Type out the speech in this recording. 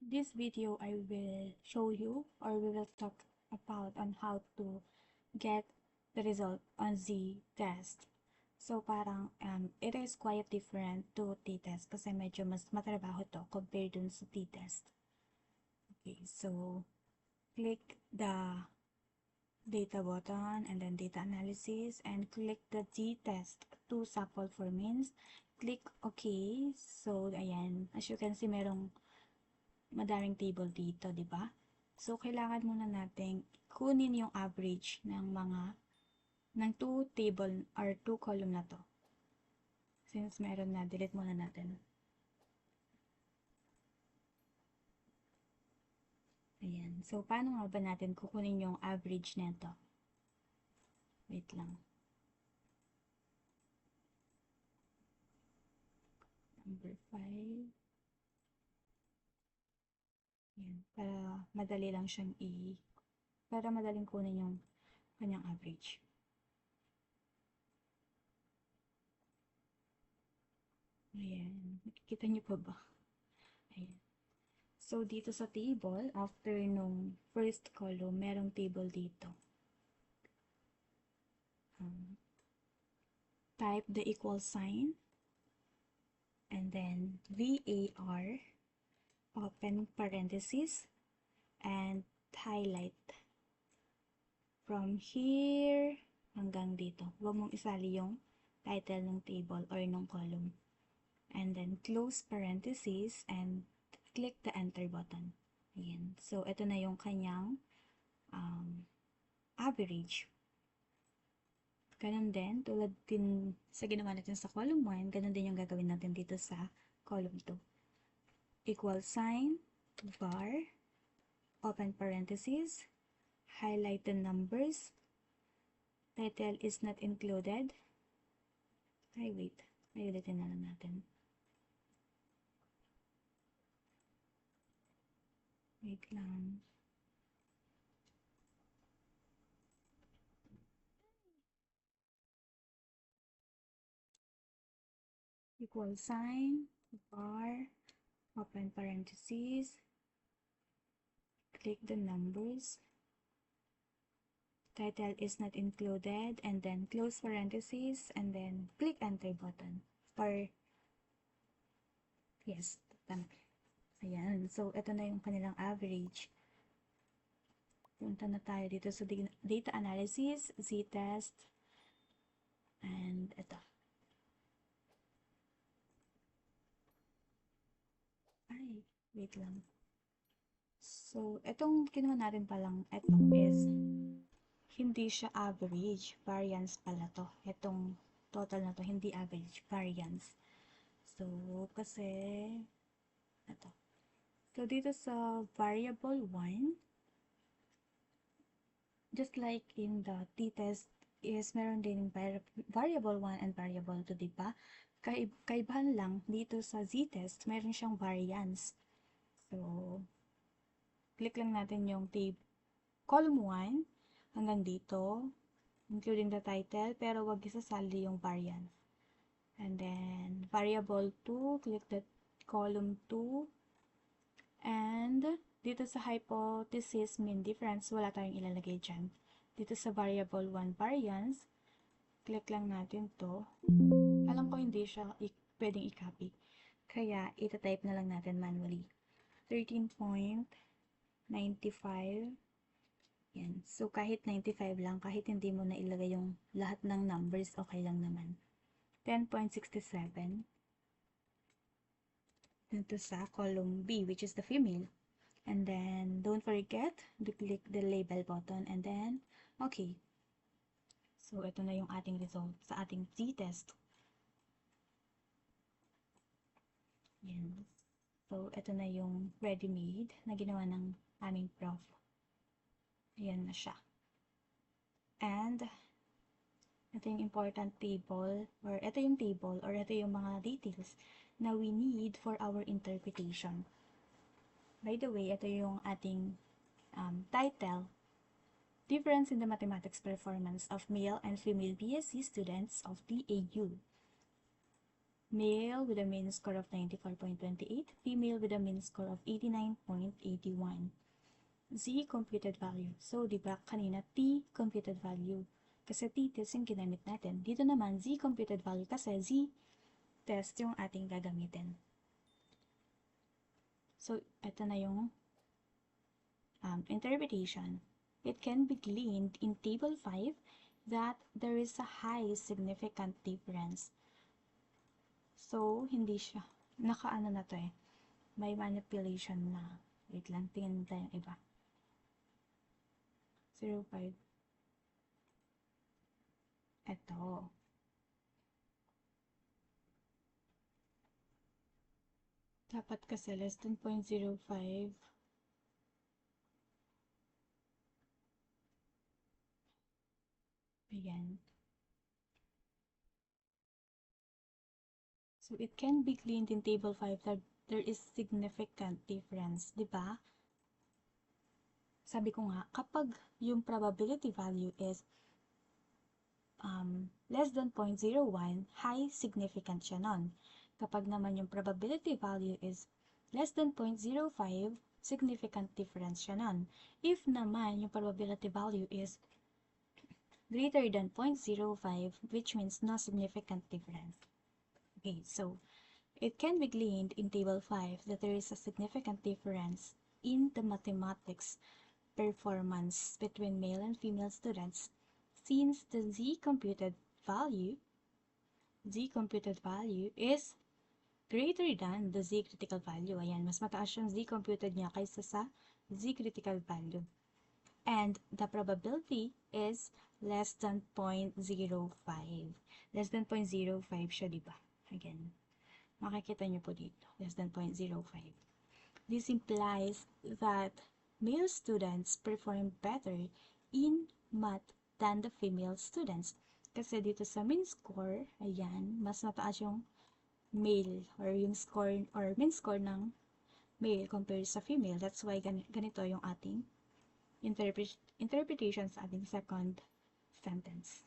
This video I will show you, or we will talk about on how to get the result on z-test. So parang it is quite different to t-test kasi medyo mas matrabaho to compared dun sa t-test. Okay, so click the data button and then data analysis and click the z-test to sample for means. Click OK. So ayan, as you can see merong madaming table dito, di ba? So, kailangan muna nating kunin yung average ng 2 table or 2 column na to. Since meron na, delete muna natin. Ayan. So, paano nga ba natin kukunin yung average nito? Wait lang. Number 5. Ayan. Para madaling kunin yung kanyang average. Ayan. Nakikita niyo pa ba? Ayan. So, dito sa table, after nung first column, merong table dito. Type the equal sign, and then VAR, open parenthesis, and highlight. From here hanggang dito. Huwag mong isali yung title ng table or ng column. And then close parenthesis and click the enter button. Ayan. So, ito na yung kanyang average. Ganun din, tulad din sa ginawa natin sa column 1, ganun din yung gagawin natin dito sa column 2. Equal sign, var, open parenthesis, highlight the numbers, title is not included. Ay, wait. Ay, ulitin na lang natin. Wait lang. Equal sign, var, open parenthesis, click the numbers, title is not included, and then close parenthesis, and then click enter button. Or, yes, tama. Ayan, so ito na yung kanilang average. Punta na tayo dito sa data analysis, z-test, and ito. Ay, wait lang. So, itong kinuha natin palang, ito is hindi siya average, variance pala to. Itong total na to, hindi average, variance. So, kasi, ito. So, dito sa variable 1, just like in the t-test, is meron din variable 1 and variable 2, diba? Kaibahan lang, dito sa z-test, meron siyang variance. So, click lang natin yung column 1 hanggang dito, including the title, pero wag isasali yung variance. And then, variable 2, click the column 2, and dito sa hypothesis mean difference, wala tayong ilalagay dyan. Dito sa variable 1 variance, click lang natin to. Alam ko hindi siya pwedeng i-copy. Kaya, itatype na lang natin manually. 13.95. Yan. So, kahit 95 lang, kahit hindi mo na ilagay yung lahat ng numbers, okay lang naman. 10.67. Dito sa column B, which is the female. And then, don't forget to click the label button and then, okay. So, ito na yung ating result sa ating z-test. Yan. So, ito na yung ready-made na ginawa ng aming prof. Ayan na siya. And, ito yung important table, or ito yung table, or ito yung mga details na we need for our interpretation. By the way, ito yung ating title, Difference in the Mathematics Performance of Male and Female BSc Students of PAU. Male with a mean score of 94.28, female with a mean score of 89.81. Z computed value. So, di ba kanina T computed value. Kasi T test yung ginamit natin. Dito naman, Z computed value kasi Z test yung ating gagamitin. So, ito na yung interpretation. It can be gleaned in Table 5 that there is a high significant difference. So, hindi siya. Nakaano na to eh. May manipulation na. Wait lang, tingnan tayo yung iba. 0.5. Ito. Dapat kasi less than 0.05. Ayan. So, it can be gleaned in table 5 that there is significant difference. Diba? Sabi ko nga, kapag yung probability value is less than 0.01, high significant siya nun. Kapag naman yung probability value is less than 0.05, significant difference siya nun. If naman yung probability value is greater than 0.05, which means no significant difference. Okay, so it can be gleaned in Table 5 that there is a significant difference in the mathematics performance between male and female students since the Z computed value is greater than the Z critical value. Ayan, mas mataas yung Z computed niya kaysa sa Z critical value. And the probability is less than 0.05. Less than 0.05 siya, diba? Again, makikita nyo po dito, less than 0.05. This implies that male students perform better in math than the female students. Kasi dito sa mean score, ayan, mas mataas yung male or yung score or mean score ng male compared sa female. That's why ganito yung ating interpretation sa ating second sentence.